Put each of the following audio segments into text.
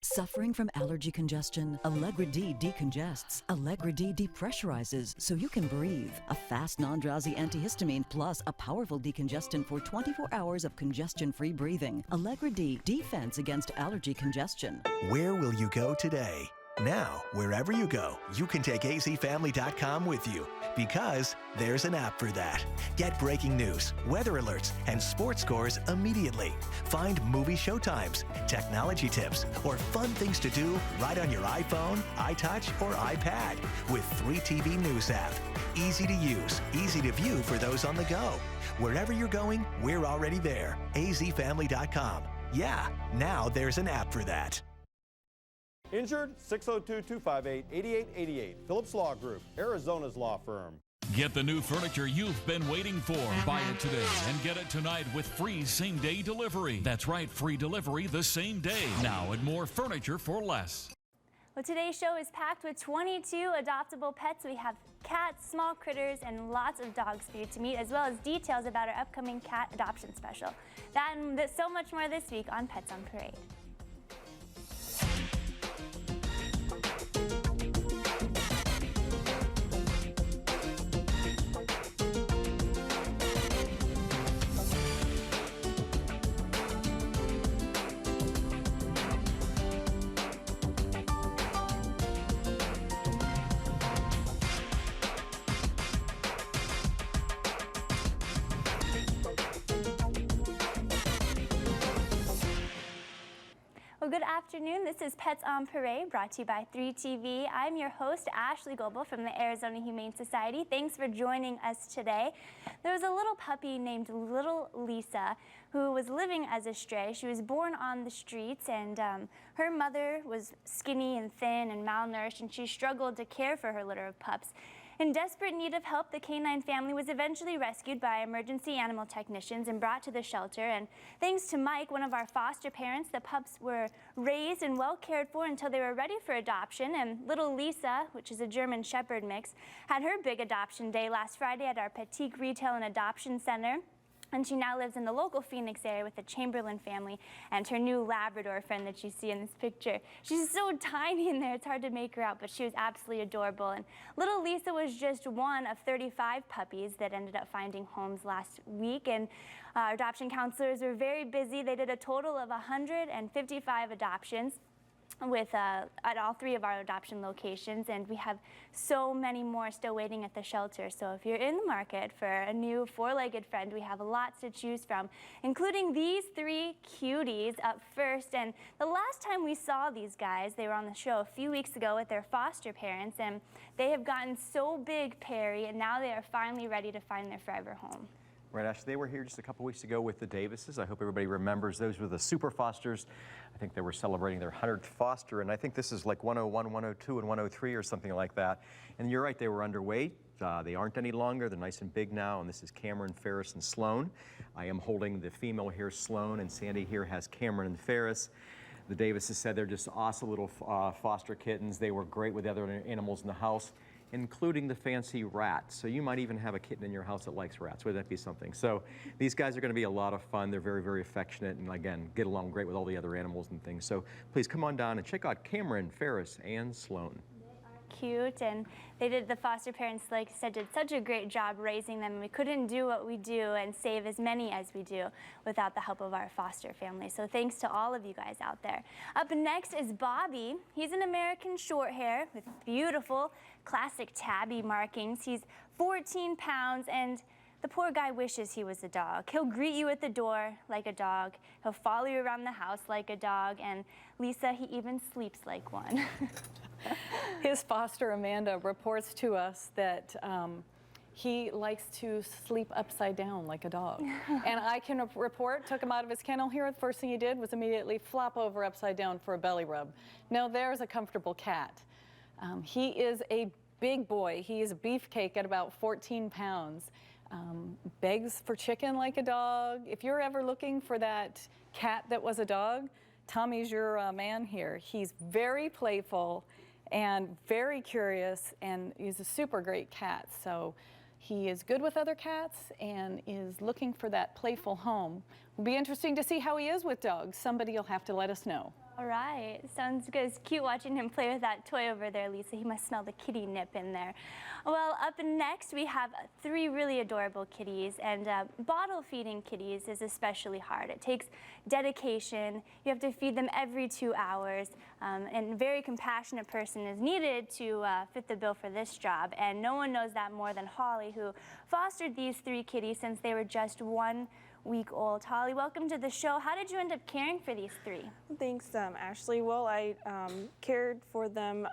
Suffering from allergy congestion? Allegra D decongests. Allegra D depressurizes so you can breathe. A fast, non-drowsy antihistamine plus a powerful decongestant for 24 hours of congestion-free breathing. Allegra D defends against allergy congestion. Where will you go today? Now, wherever you go, you can take azfamily.com with you because there's an app for that. Get breaking news, weather alerts, and sports scores immediately. Find movie showtimes, technology tips, or fun things to do right on your iPhone, iTouch, or iPad with 3TV News app. Easy to use, easy to view for those on the go. Wherever you're going, we're already there. azfamily.com. Yeah, now there's an app for that. Injured? 602-258-8888. Phillips Law Group, Arizona's law firm. Get the new furniture you've been waiting for. Buy it today and get it tonight with free same-day delivery. That's right, free delivery the same day. Now at More Furniture for Less. Well, today's show is packed with 22 adoptable pets. We have cats, small critters, and lots of dogs for you to meet, as well as details about our upcoming cat adoption special. That and so much more this week on Pets on Parade. Well, good afternoon. This is Pets on Parade, brought to you by 3TV. I'm your host, Ashley Goebel from the Arizona Humane Society. Thanks for joining us today. There was a little puppy named Little Lisa who was living as a stray. She was born on the streets, and her mother was skinny and thin and malnourished, and she struggled to care for her litter of pups. In desperate need of help, the canine family was eventually rescued by emergency animal technicians and brought to the shelter. And thanks to Mike, one of our foster parents, the pups were raised and well cared for until they were ready for adoption. And little Lisa, which is a German Shepherd mix, had her big adoption day last Friday at our Petite Retail and Adoption Center. And she now lives in the local Phoenix area with the Chamberlain family and her new Labrador friend that you see in this picture. She's so tiny in there, it's hard to make her out, but she was absolutely adorable. And little Lisa was just one of 35 puppies that ended up finding homes last week. And our adoption counselors were very busy. They did a total of 155 adoptions with at all 3 of our adoption locations, and we have so many more still waiting at the shelter. So if you're in the market for a new 4-legged friend, we have lots to choose from, including these 3 cuties up first. And the last time we saw these guys, they were on the show a few weeks ago with their foster parents, and they have gotten so big, Perry, and now they are finally ready to find their forever home. Right, Ash, they were here just a couple weeks ago with the Davises. I hope everybody remembers those were the super fosters. I think they were celebrating their 100th foster, and I think this is like 101, 102, and 103 or something like that. And you're right, they were underweight. They aren't any longer. They're nice and big now, and this is Cameron, Ferris, and Sloan. I am holding the female here, Sloan, and Sandy here has Cameron and Ferris. The Davises said they're just awesome little foster kittens. They were great with the other animals in the house, including the fancy rats. So you might even have a kitten in your house that likes rats. Would that be something? So these guys are going to be a lot of fun. They're very, very affectionate and, again, get along great with all the other animals and things. So please come on down and check out Cameron, Ferris, and Sloan. Cute, and the foster parents, like I said, did such a great job raising them. We couldn't do what we do and save as many as we do without the help of our foster family. So thanks to all of you guys out there. Up next is Bobby. He's an American Shorthair with beautiful classic tabby markings. He's 14 pounds, and the poor guy wishes he was a dog. He'll greet you at the door like a dog. He'll follow you around the house like a dog, and Lisa, he even sleeps like one. His foster, Amanda, reports to us that he likes to sleep upside down like a dog. And I can report, took him out of his kennel here. The first thing he did was immediately flop over upside down for a belly rub. Now there's a comfortable cat. He is a big boy. He is a beefcake at about 14 pounds. Begs for chicken like a dog. If you're ever looking for that cat that was a dog, Tommy's your man here. He's very playful and very curious, and he's a super great cat. So he is good with other cats and is looking for that playful home. It'll be interesting to see how he is with dogs. Somebody will have to let us know. All right, sounds good. It's cute watching him play with that toy over there, Lisa. He must smell the kitty nip in there. Well, up next we have 3 really adorable kitties, and bottle feeding kitties is especially hard. It takes dedication. You have to feed them every 2 hours, and a very compassionate person is needed to fit the bill for this job, and no one knows that more than Holly, who fostered these 3 kitties since they were just 1 week old. Holly, welcome to the show. How did you end up caring for these 3? Thanks, Ashley. Well, I cared for them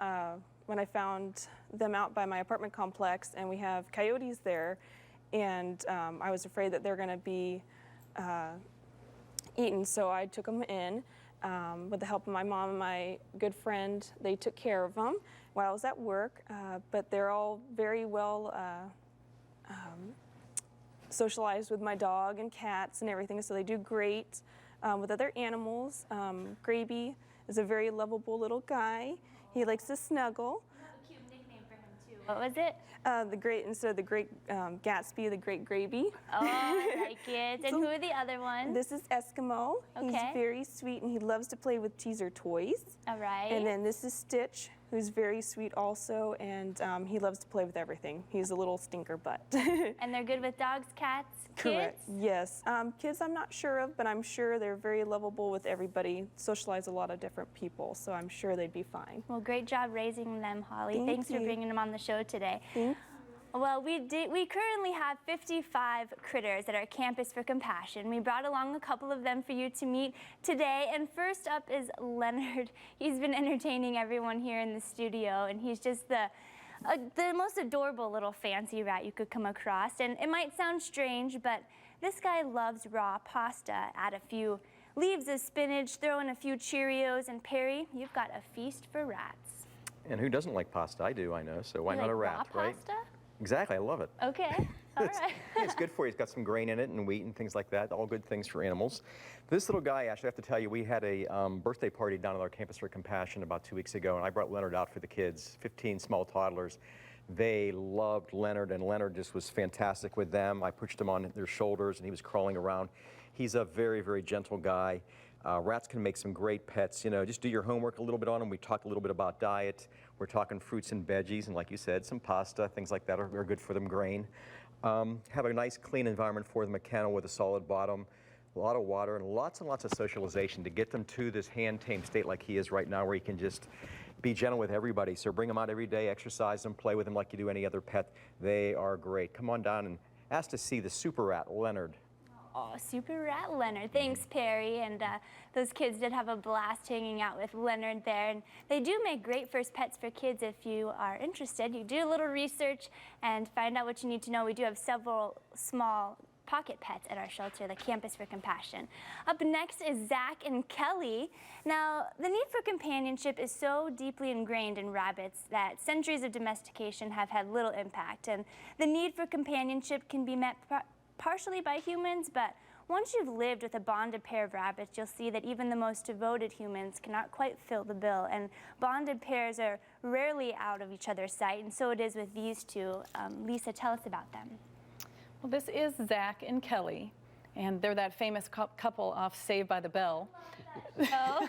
when I found them out by my apartment complex, and we have coyotes there, and I was afraid that they're going to be eaten, so I took them in. With the help of my mom and my good friend, they took care of them while I was at work, but they're all very well socialized with my dog and cats and everything, so they do great with other animals. Graby is a very lovable little guy. He likes to snuggle. You have a cute nickname for him too. What was it? The Great Gatsby, the Great Graby. Oh, I like it. And who are the other ones? This is Eskimo. Okay. He's very sweet and he loves to play with teaser toys. All right. And then this is Stitch, who's very sweet also, and he loves to play with everything. He's a little stinker butt. And they're good with dogs, cats, Correct. kids? Yes. Kids I'm not sure of, but I'm sure they're very lovable with everybody, socialize a lot of different people, so I'm sure they'd be fine. Well, great job raising them, Holly. Thank Thanks for you. bringing them on the show today. Thanks. Well, we currently have 55 critters at our Campus for Compassion. We brought along a couple of them for you to meet today. And first up is Leonard. He's been entertaining everyone here in the studio, and he's just the most adorable little fancy rat you could come across. And it might sound strange, but this guy loves raw pasta. Add a few leaves of spinach, throw in a few Cheerios, and Perry, you've got a feast for rats. And who doesn't like pasta? I do, I know, so why You not like a rat, raw right? pasta? Exactly, I love it. Okay, all right. It's good for you. It's got some grain in it and wheat and things like that. All good things for animals. This little guy, actually, I have to tell you, we had a birthday party down at our Campus for Compassion about 2 weeks ago, and I brought Leonard out for the kids, 15 small toddlers. They loved Leonard, and Leonard just was fantastic with them. I pushed him on their shoulders, and he was crawling around. He's a very, very gentle guy. Rats can make some great pets. You know, just do your homework a little bit on them. We talked a little bit about diet. We're talking fruits and veggies, and like you said, some pasta, things like that are good for them, grain. Have a nice, clean environment for them, a kennel with a solid bottom, a lot of water, and lots of socialization to get them to this hand-tamed state like he is right now, where he can just be gentle with everybody. So bring them out every day, exercise them, play with them like you do any other pet. They are great. Come on down and ask to see the super rat, Leonard. Oh, super rat Leonard. Thanks, Perry. And those kids did have a blast hanging out with Leonard there. And they do make great first pets for kids if you are interested. You do a little research and find out what you need to know. We do have several small pocket pets at our shelter, the Campus for Compassion. Up next is Zach and Kelly. Now, the need for companionship is so deeply ingrained in rabbits that centuries of domestication have had little impact. And the need for companionship can be met partially by humans, but once you've lived with a bonded pair of rabbits, you'll see that even the most devoted humans cannot quite fill the bill, and bonded pairs are rarely out of each other's sight, and so it is with these two. Lisa, tell us about them. Well, this is Zach and Kelly, and they're that famous couple off Saved by the Bell. Oh.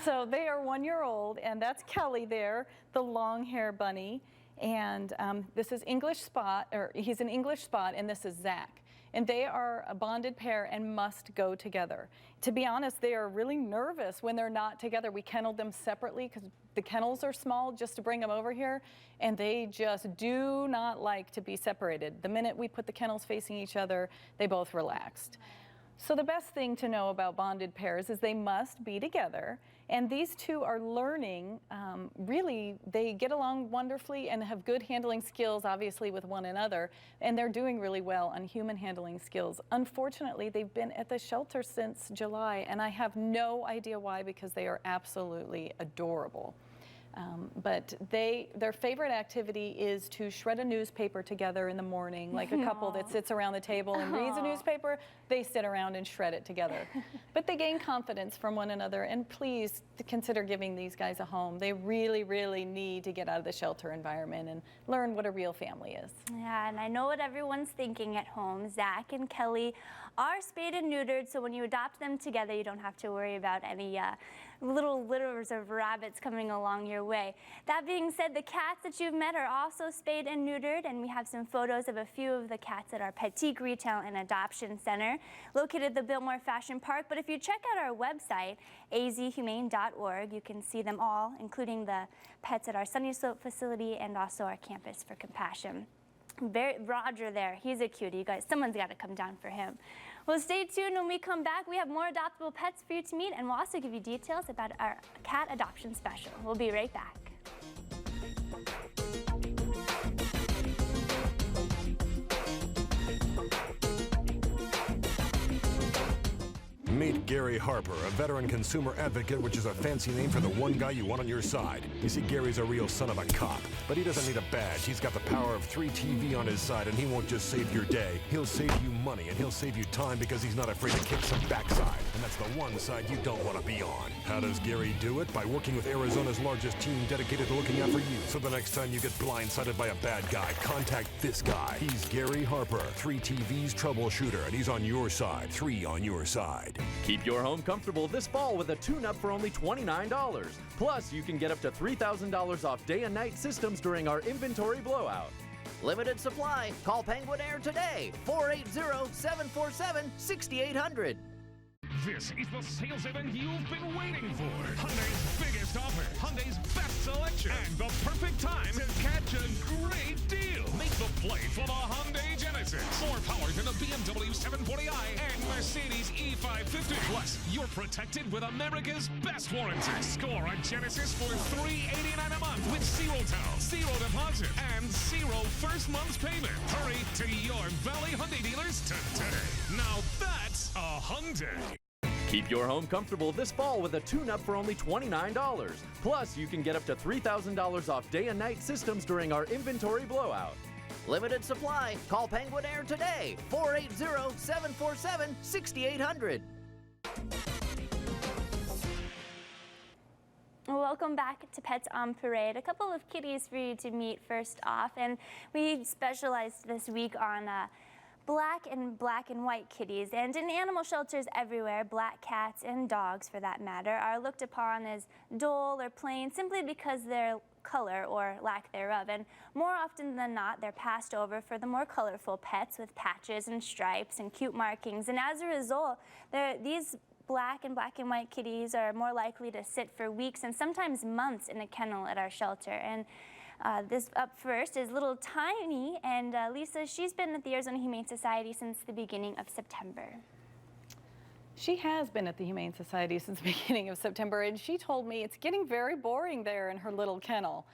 So they are 1 year old, and that's Kelly there, the long hair bunny. And this is English Spot, or he's an English Spot, and this is Zach. And they are a bonded pair and must go together. To be honest, they are really nervous when they're not together. We kenneled them separately because the kennels are small just to bring them over here, and they just do not like to be separated. The minute we put the kennels facing each other, they both relaxed. So the best thing to know about bonded pairs is they must be together, and these two are learning, really, they get along wonderfully and have good handling skills, obviously, with one another, and they're doing really well on human handling skills. Unfortunately, they've been at the shelter since July, and I have no idea why, because they are absolutely adorable. But their favorite activity is to shred a newspaper together in the morning, like a couple that sits around the table and reads a newspaper. They sit around and shred it together. But they gain confidence from one another, and please consider giving these guys a home. They really, really need to get out of the shelter environment and learn what a real family is. Yeah, and I know what everyone's thinking at home. Zach and Kelly are spayed and neutered, so when you adopt them together, you don't have to worry about any little litters of rabbits coming along your way. That being said, the cats that you've met are also spayed and neutered, and we have some photos of a few of the cats at our Petite Retail and Adoption Center located at the Biltmore Fashion Park. But if you check out our website, azhumane.org, you can see them all, including the pets at our Sunny Slope facility and also our Campus for Compassion. Roger there, he's a cutie. You guys, someone's got to come down for him. Well, stay tuned. When we come back, we have more adoptable pets for you to meet, and we'll also give you details about our cat adoption special. We'll be right back. Meet Gary Harper, a veteran consumer advocate, which is a fancy name for the one guy you want on your side. You see, Gary's a real son of a cop, but he doesn't need a badge. He's got the power of 3TV on his side, and he won't just save your day. He'll save you money, and he'll save you time because he's not afraid to kick some backside. And that's the one side you don't want to be on. How does Gary do it? By working with Arizona's largest team dedicated to looking out for you. So the next time you get blindsided by a bad guy, contact this guy. He's Gary Harper, 3TV's troubleshooter, and he's on your side. 3 on your side. Keep your home comfortable this fall with a tune-up for only $29. Plus, you can get up to $3,000 off day and night systems during our inventory blowout. Limited supply. Call Penguin Air today. 480-747-6800. This is the sales event you've been waiting for. Hyundai's biggest offer, Hyundai's best selection, and the perfect time to catch a great deal. Make the play for the Hyundai Genesis. More power than the BMW 740i and Mercedes E550. Plus, you're protected with America's best warranty. Score a Genesis for $389 a month with zero down, zero deposit, and zero first month's payment. Hurry to your Valley Hyundai dealers today. Now that's a Hyundai. Keep your home comfortable this fall with a tune-up for only $29. Plus, you can get up to $3,000 off day and night systems during our inventory blowout. Limited supply. Call Penguin Air today. 480-747-6800. Welcome back to Pets on Parade. A couple of kitties for you to meet first off, and we specialized this week on black and white kitties, and in animal shelters everywhere, black cats and dogs for that matter are looked upon as dull or plain simply because their color or lack thereof, and more often than not they're passed over for the more colorful pets with patches and stripes and cute markings, and as a result these black and white kitties are more likely to sit for weeks and sometimes months in a kennel at our shelter. And this up first is little Tiny, and Lisa, she's been at the Arizona Humane Society since the beginning of September. She has been at the Humane Society since the beginning of September, and she told me it's getting very boring there in her little kennel.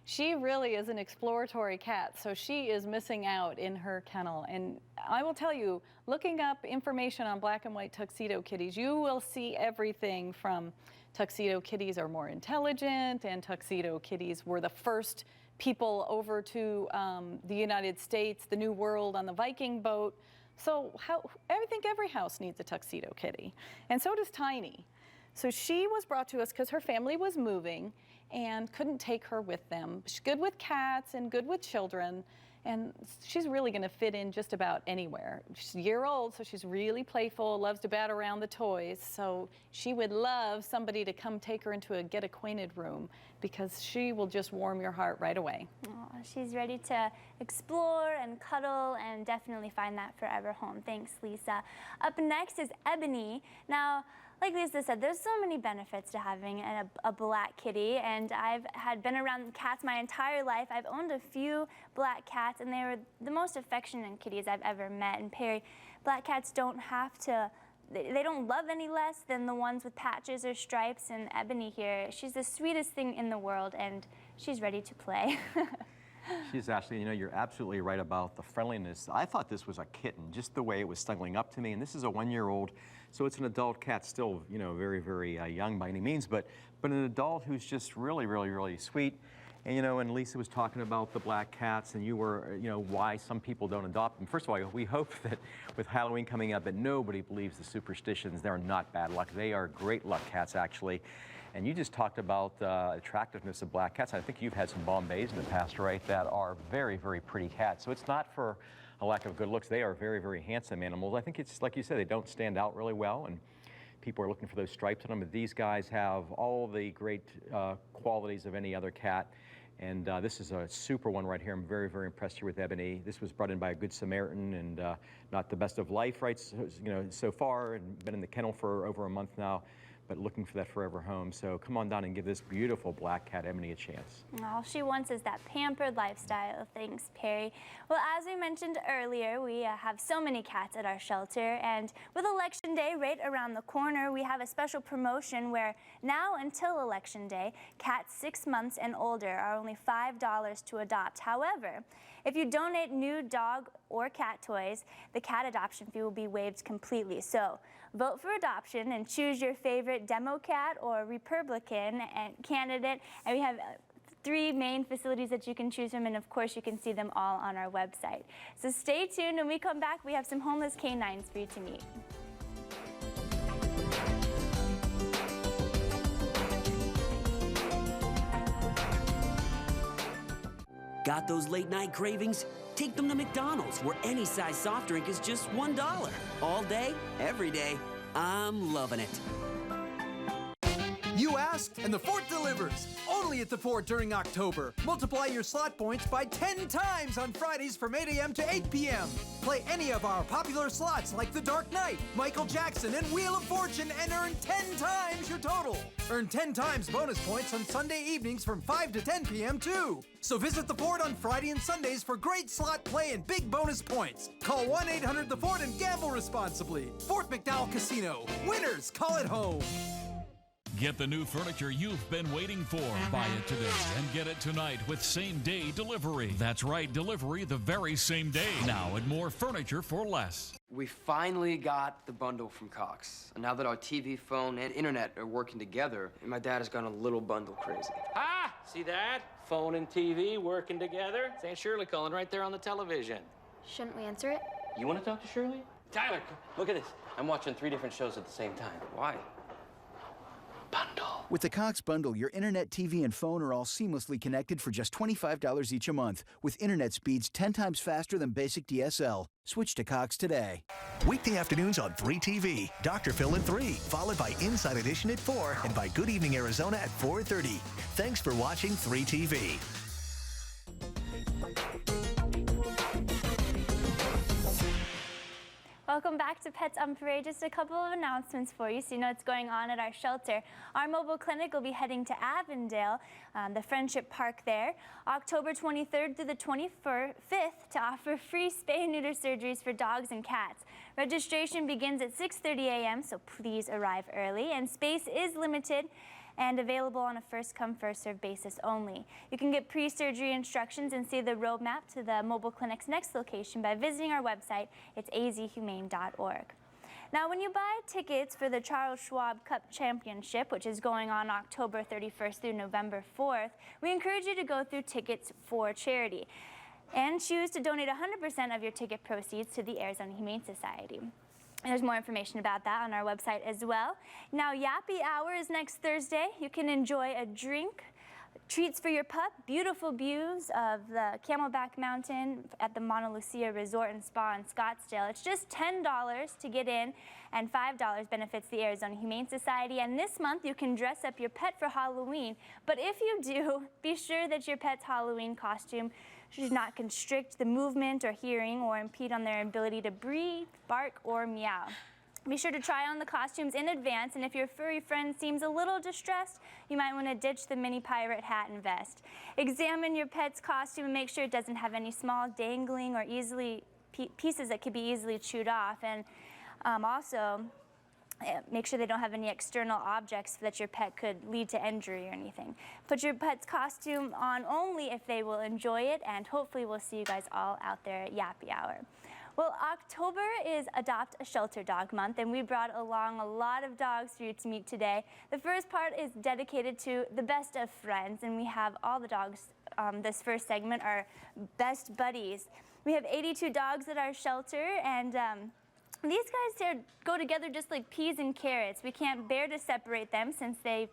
She really is an exploratory cat, so she is missing out in her kennel. And I will tell you, looking up information on black and white tuxedo kitties, you will see everything from tuxedo kitties are more intelligent, and tuxedo kitties were the first people over to the United States, the New World on the Viking boat. So I think every house needs a tuxedo kitty, and so does Tiny. So she was brought to us because her family was moving and couldn't take her with them. She's good with cats and good with children, and she's really going to fit in just about anywhere. She's a year old, so she's really playful, loves to bat around the toys, so she would love somebody to come take her into a get acquainted room because she will just warm your heart right away. Oh, she's ready to explore and cuddle and definitely find that forever home. Thanks, Lisa. Up next is Ebony. Now, like Lisa said, there's so many benefits to having a black kitty, and I've been around cats my entire life. I've owned a few black cats, and they were the most affectionate kitties I've ever met. And Perry, black cats don't have to, they don't love any less than the ones with patches or stripes, and Ebony here, she's the sweetest thing in the world, and she's ready to play. She's actually, you know, you're absolutely right about the friendliness. I thought this was a kitten, just the way it was snuggling up to me. And this is a 1-year-old, so it's an adult cat, still, you know, very, very young by any means, but an adult who's just really, really, really sweet. And, you know, and Lisa was talking about the black cats, and you were, you know, why some people don't adopt them. First of all, we hope that with Halloween coming up that nobody believes the superstitions. They're not bad luck. They are great luck cats, actually. And you just talked about attractiveness of black cats. I think you've had some Bombays in the past, right, that are very, very pretty cats. So it's not for a lack of good looks. They are very, very handsome animals. I think it's, like you said, they don't stand out really well, and people are looking for those stripes on them. But these guys have all the great qualities of any other cat. And this is a super one right here. I'm very, very impressed here with Ebony. This was brought in by a good Samaritan, and not the best of life, right? So, you know, so far, and been in the kennel for over a month now, but looking for that forever home. So come on down and give this beautiful black cat Ebony a chance. All she wants is that pampered lifestyle. Thanks, Perry. Well, as we mentioned earlier, we have so many cats at our shelter, and with Election Day right around the corner, we have a special promotion where now until Election Day, cats 6 months and older are only $5 to adopt. However, if you donate new dog or cat toys, the cat adoption fee will be waived completely. So vote for adoption and choose your favorite demo cat or Republican candidate. And we have 3 main facilities that you can choose from, and of course you can see them all on our website. So stay tuned. When we come back, we have some homeless canines for you to meet. Got those late night cravings? Take them to McDonald's, where any size soft drink is just $1. All day, every day. I'm loving it. You asked, and the Fort delivers. Only at the Fort during October. Multiply your slot points by 10 times on Fridays from 8 a.m. to 8 p.m. Play any of our popular slots like The Dark Knight, Michael Jackson, and Wheel of Fortune and earn 10 times your total. Earn 10 times bonus points on Sunday evenings from 5 to 10 p.m. too. So visit the Fort on Friday and Sundays for great slot play and big bonus points. Call 1-800-THE-FORT and gamble responsibly. Fort McDowell Casino. Winners call it home. Get the new furniture you've been waiting for. Buy it today and get it tonight with same-day delivery. That's right, delivery the very same day. Now at More Furniture for Less. We finally got the bundle from Cox. And now that our TV, phone, and internet are working together, my dad has gone a little bundle crazy. Ah, see that? Phone and TV working together. It's Aunt Shirley calling right there on the television. Shouldn't we answer it? You want to talk to Shirley? Tyler, look at this. I'm watching 3 different shows at the same time. Why? With the Cox Bundle, your internet, TV, and phone are all seamlessly connected for just $25 each a month, with internet speeds 10 times faster than basic DSL. Switch to Cox today. Weekday afternoons on 3TV. Dr. Phil at 3, followed by Inside Edition at 4, and by Good Evening Arizona at 4:30. Thanks for watching 3TV. Welcome back to Pets on Parade. Just a couple of announcements for you so you know what's going on at our shelter. Our mobile clinic will be heading to Avondale, the Friendship Park there, October 23rd through the 25th to offer free spay and neuter surgeries for dogs and cats. Registration begins at 6:30 a.m., so please arrive early, and space is limited and available on a first-come, first-served basis only. You can get pre-surgery instructions and see the roadmap to the mobile clinic's next location by visiting our website. It's azhumane.org. Now, when you buy tickets for the Charles Schwab Cup Championship, which is going on October 31st through November 4th, we encourage you to go through Tickets for Charity and choose to donate 100% of your ticket proceeds to the Arizona Humane Society. There's more information about that on our website as well. Now, Yappy Hour is next Thursday. You can enjoy a drink, treats for your pup, beautiful views of the Camelback Mountain at the Mauna Lucia Resort and Spa in Scottsdale. It's just $10 to get in, and $5 benefits the Arizona Humane Society. And this month, you can dress up your pet for Halloween. But if you do, be sure that your pet's Halloween costume should not constrict the movement or hearing or impede on their ability to breathe, bark, or meow. Be sure to try on the costumes in advance, and if your furry friend seems a little distressed, you might want to ditch the mini pirate hat and vest. Examine your pet's costume and make sure it doesn't have any small dangling or pieces that could be easily chewed off. And also, Make sure they don't have any external objects that your pet could lead to injury or anything. Put your pet's costume on only if they will enjoy it, and hopefully we'll see you guys all out there at Yappy Hour. Well, October is Adopt a Shelter Dog Month, and we brought along a lot of dogs for you to meet today. The first part is dedicated to the best of friends, and we have all the dogs. This first segment are best buddies. We have 82 dogs at our shelter, and these guys here go together just like peas and carrots. We can't bear to separate them since they've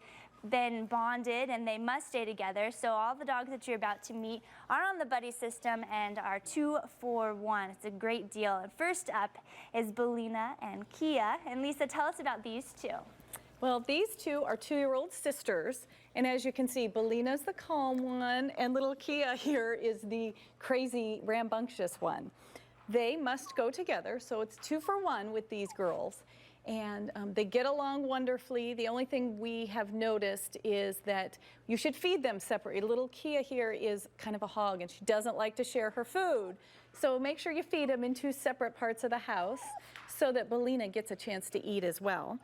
been bonded and they must stay together. So all the dogs that you're about to meet are on the buddy system and are 2 for 1. It's a great deal. And first up is Belina and Kia. And Lisa, tell us about these two. Well, these two are 2-year-old sisters, and as you can see, Belina's the calm one, and little Kia here is the crazy, rambunctious one. They must go together, so it's 2 for 1 with these girls, and they get along wonderfully. The only thing we have noticed is that you should feed them separately. Little Kia here is kind of a hog, and she doesn't like to share her food, so make sure you feed them in 2 separate parts of the house so that Belina gets a chance to eat as well.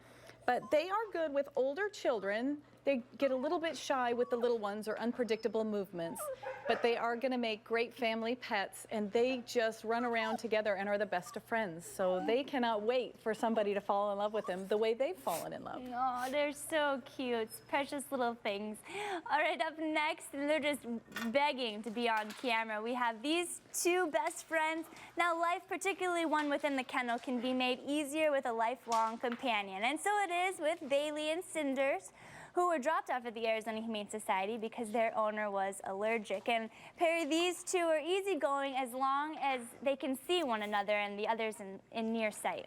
But they are good with older children. They get a little bit shy with the little ones or unpredictable movements, but they are going to make great family pets, and they just run around together and are the best of friends. So they cannot wait for somebody to fall in love with them the way they've fallen in love. Oh, they're so cute. Precious little things. All right, up next, and they're just begging to be on camera. We have these 2 best friends. Now, life, particularly one within the kennel, can be made easier with a lifelong companion. And so it is with Bailey and Cinders, who were dropped off at the Arizona Humane Society because their owner was allergic. And Perry, these 2 are easygoing as long as they can see one another and the others in near sight.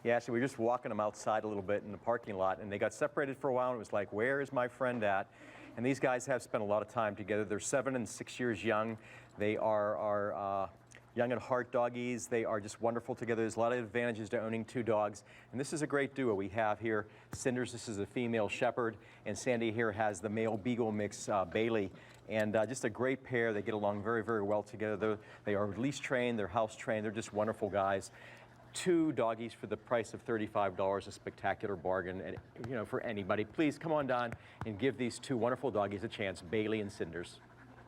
Yeah, actually, we were just walking them outside a little bit in the parking lot, and they got separated for a while, and it was like, where is my friend at? And these guys have spent a lot of time together. They're 7 and 6 years young. They are young at heart doggies. They are just wonderful together. There's a lot of advantages to owning 2 dogs. And this is a great duo. We have here Cinders, this is a female shepherd, and Sandy here has the male beagle mix, Bailey. And just a great pair. They get along very, very well together. They are leash trained, they're house trained. They're just wonderful guys. 2 doggies for the price of $35, a spectacular bargain, and, you know, for anybody. Please come on down and give these 2 wonderful doggies a chance, Bailey and Cinders.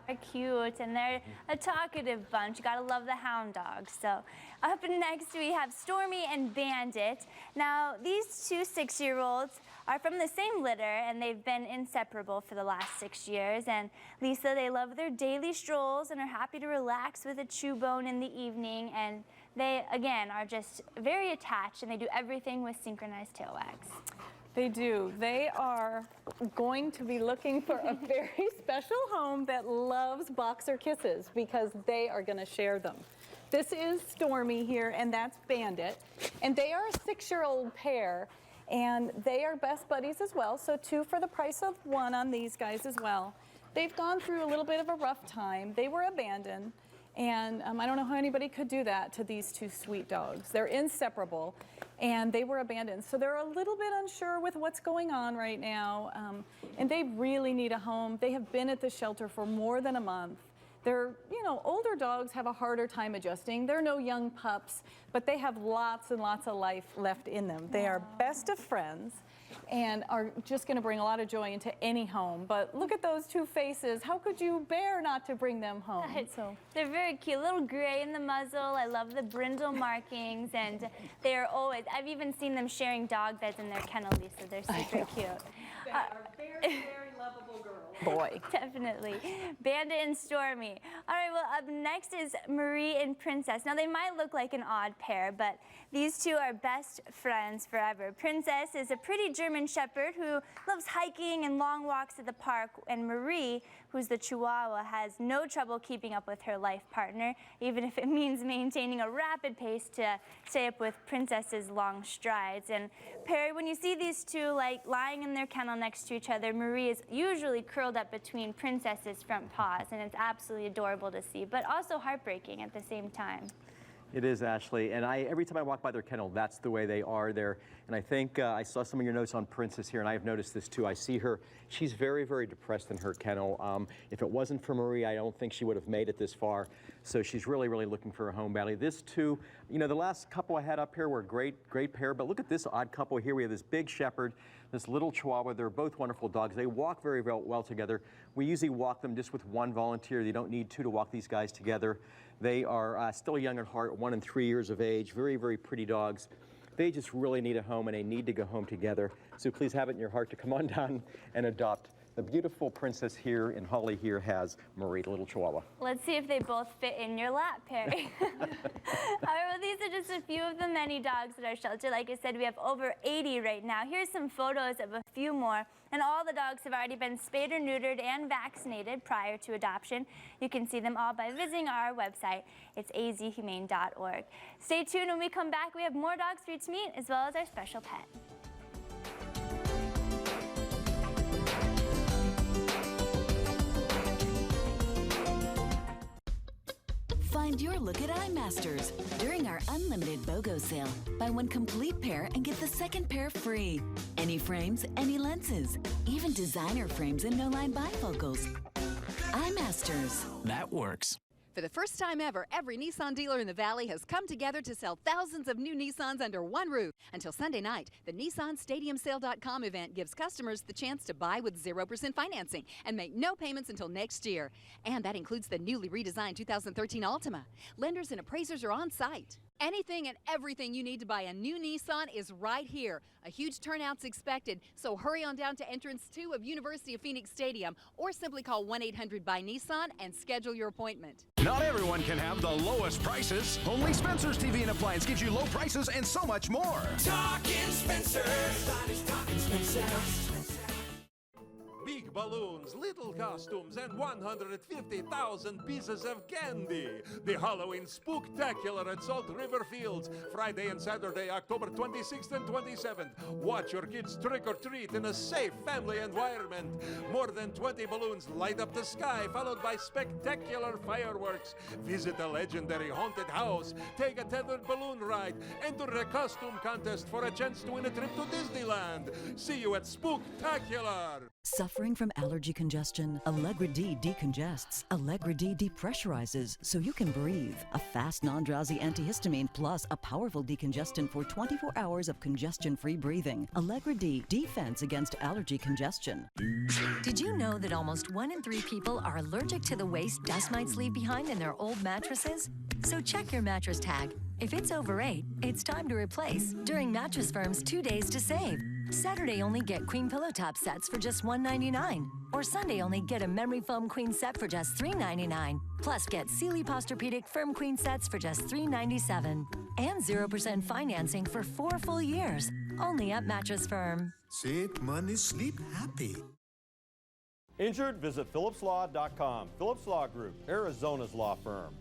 They're cute, and they're a talkative bunch. You gotta love the hound dogs. So up next we have Stormy and Bandit. Now these 2 6-year-olds are from the same litter, and they've been inseparable for the last 6 years. And Lisa, they love their daily strolls and are happy to relax with a chew bone in the evening. And they, again, are just very attached, and they do everything with synchronized tail wags. They do. They are going to be looking for a very special home that loves boxer kisses because they are going to share them. This is Stormy here, and that's Bandit. And they are a 6-year-old pair, and they are best buddies as well, so 2 for the price of 1 on these guys as well. They've gone through a little bit of a rough time. They were abandoned, and I don't know how anybody could do that to these 2 sweet dogs. They're inseparable, and they were abandoned. So they're a little bit unsure with what's going on right now, and they really need a home. They have been at the shelter for more than a month. They're, you know, older dogs have a harder time adjusting. They're no young pups, but they have lots and lots of life left in them. They are best of friends and are just going to bring a lot of joy into any home. But look at those 2 faces. How could you bear not to bring them home? So they're very cute. A little gray in the muzzle. I love the brindle markings, and they are always, I've even seen them sharing dog beds in their kennel, Lisa. They're super cute. They are very, very lovable girls. Boy. Definitely. Bandit and Stormy. All right, well, up next is Marie and Princess. Now, they might look like an odd pair, but these 2 are best friends forever. Princess is a pretty German shepherd who loves hiking and long walks at the park, and Marie, who's the Chihuahua, has no trouble keeping up with her life partner, even if it means maintaining a rapid pace to stay up with Princess's long strides. And Perry, when you see these 2 like lying in their kennel next to each other, Marie is usually curled up between Princess's front paws, and it's absolutely adorable to see, but also heartbreaking at the same time. It is, Ashley, and every time I walk by their kennel, that's the way they are. And And I think I saw some of your notes on Princess here, and I've noticed this too. I see her, she's very, very depressed in her kennel. If it wasn't for Marie, I don't think she would have made it this far. So she's really, really looking for a home badly. This too, you know, the last couple I had up here were a great pair, but look at this odd couple here. We have this big shepherd, this little chihuahua. They're both wonderful dogs. They walk very well together. We usually walk them just with one volunteer. You don't need two to walk these guys together. They are still young at heart, 1 and 3 years of age. Very, very pretty dogs. They just really need a home, and they need to go home together. So please have it in your heart to come on down and adopt. The beautiful Princess here and Holly here has Marie, the little chihuahua. Let's see if they both fit in your lap, Perry. However, these are just a few of the many dogs at our shelter. Like I said, we have over 80 right now. Here's some photos of a few more. And all the dogs have already been spayed or neutered and vaccinated prior to adoption. You can see them all by visiting our website. It's azhumane.org. Stay tuned. When we come back, we have more dogs for you to meet, as well as our special pet. Find your look at iMasters during our unlimited BOGO sale. Buy one complete pair and get the second pair free. Any frames, any lenses, even designer frames and no-line bifocals. iMasters. That works. For the first time ever, every Nissan dealer in the Valley has come together to sell thousands of new Nissans under one roof. Until Sunday night, the NissanStadiumSale.com event gives customers the chance to buy with 0% financing and make no payments until next year. And that includes the newly redesigned 2013 Altima. Lenders and appraisers are on site. Anything and everything you need to buy a new Nissan is right here. A huge turnout's expected, so hurry on down to entrance 2 of University of Phoenix Stadium or simply call 1-800-BUY-NISSAN and schedule your appointment. Not everyone can have the lowest prices. Only Spencer's TV and Appliance gives you low prices and so much more. Talkin' Spencer's. Talkin' Spencer's. Big balloons, little costumes, and 150,000 pieces of candy. The Halloween Spooktacular at Salt River Fields, Friday and Saturday, October 26th and 27th. Watch your kids trick or treat in a safe family environment. More than 20 balloons light up the sky, followed by spectacular fireworks. Visit a legendary haunted house, take a tethered balloon ride, enter a costume contest for a chance to win a trip to Disneyland. See you at Spooktacular. Suffering from allergy congestion? Allegra D decongests. Allegra D depressurizes so you can breathe. A fast, non-drowsy antihistamine plus a powerful decongestant for 24 hours of congestion-free breathing. Allegra D, defense against allergy congestion. Did you know that almost 1 in 3 people are allergic to the waste dust mites leave behind in their old mattresses? So check your mattress tag. If it's over 8, it's time to replace during Mattress Firm's 2 days to save. Saturday only get queen pillow top sets for just $1.99. Or Sunday only get a memory foam queen set for just $3.99. Plus get Sealy Posturepedic firm queen sets for just $3.97. And 0% financing for 4 full years. Only at Mattress Firm. Save money, sleep happy. Injured? Visit phillipslaw.com. Phillips Law Group, Arizona's law firm.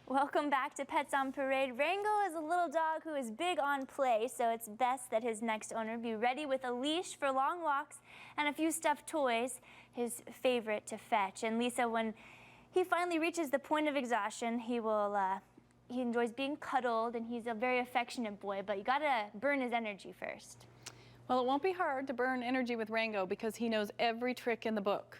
Welcome back to Pets on Parade. Rango is a little dog who is big on play, so it's best that his next owner be ready with a leash for long walks and a few stuffed toys, his favorite to fetch. And Lisa, when he finally reaches the point of exhaustion, he enjoys being cuddled, and he's a very affectionate boy, but you gotta burn his energy first. Well, it won't be hard to burn energy with Rango because he knows every trick in the book.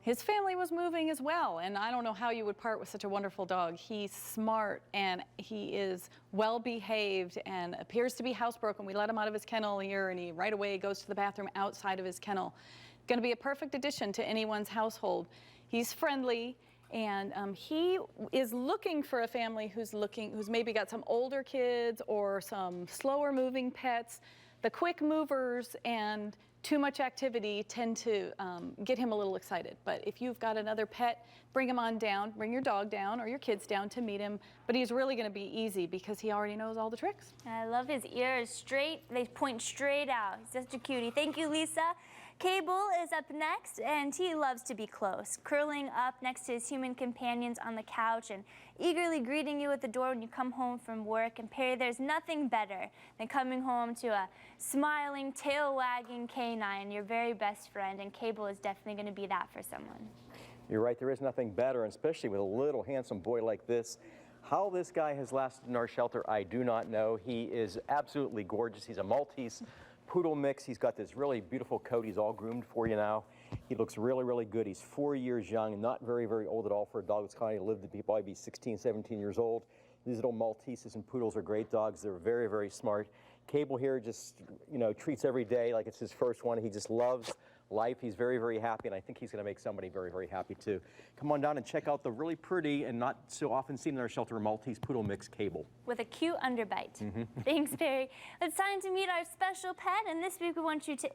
His family was moving as well, and I don't know how you would part with such a wonderful dog. He's smart, and he is well-behaved and appears to be housebroken. We let him out of his kennel here, and he right away goes to the bathroom outside of his kennel. Going to be a perfect addition to anyone's household. He's friendly, and he is looking for a family who's maybe got some older kids or some slower-moving pets. The quick movers and too much activity tend to get him a little excited. But if you've got another pet, bring him on down, bring your dog down or your kids down to meet him. But he's really gonna be easy because he already knows all the tricks. I love his ears straight. They point straight out. He's just a cutie. Thank you, Lisa. Cable is up next, and he loves to be close, curling up next to his human companions on the couch and eagerly greeting you at the door when you come home from work. And Perry, there's nothing better than coming home to a smiling, tail-wagging canine, your very best friend, and Cable is definitely going to be that for someone. You're right, there is nothing better, and especially with a little handsome boy like this. How this guy has lasted in our shelter, I do not know. He is absolutely gorgeous. He's a Maltese poodle mix. He's got this really beautiful coat. He's all groomed for you now. He looks really, really good. He's 4 years young, not very, very old at all for a dog that's kind of lived to probably be 16, 17 years old. These little Malteses and poodles are great dogs. They're very, very smart. Cable here just, treats every day like it's his first one. He just loves life. He's very, very happy, and I think he's going to make somebody very, very happy too. Come on down and check out the really pretty and not so often seen in our shelter Maltese poodle mix Cable. With a cute underbite. Thanks, Barry. It's time to meet our special pet, and this week we want you to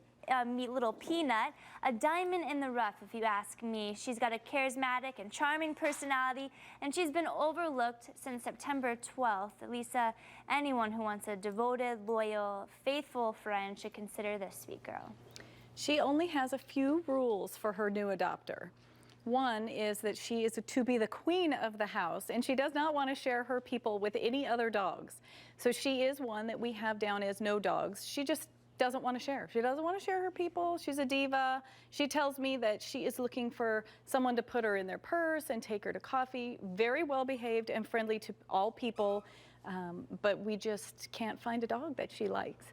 meet little Peanut, a diamond in the rough, if you ask me. She's got a charismatic and charming personality, and she's been overlooked since September 12th. Lisa, anyone who wants a devoted, loyal, faithful friend should consider this sweet girl. She only has a few rules for her new adopter. One is that she is to be the queen of the house, and she does not want to share her people with any other dogs. So she is one that we have down as no dogs. She just doesn't want to share. She doesn't want to share her people. She's a diva. She tells me that she is looking for someone to put her in their purse and take her to coffee. Very well behaved and friendly to all people, but we just can't find a dog that she likes.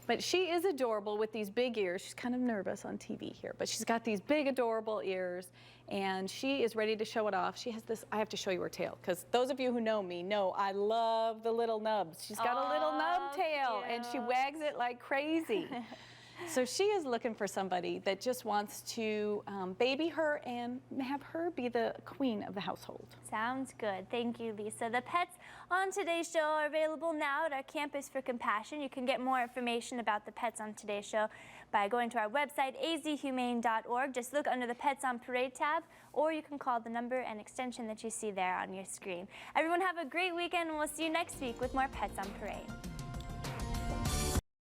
But she is adorable with these big ears. She's kind of nervous on TV here, but she's got these big, adorable ears, and she is ready to show it off. She has this, I have to show you her tail, because those of you who know me know I love the little nubs. She's got a little nub tail, and she wags it like crazy. So she is looking for somebody that just wants to baby her and have her be the queen of the household. Sounds good. Thank you, Lisa. The pets on today's show are available now at our Campus for Compassion. You can get more information about the pets on today's show by going to our website, azhumane.org. Just look under the Pets on Parade tab, or you can call the number and extension that you see there on your screen. Everyone have a great weekend, and we'll see you next week with more Pets on Parade.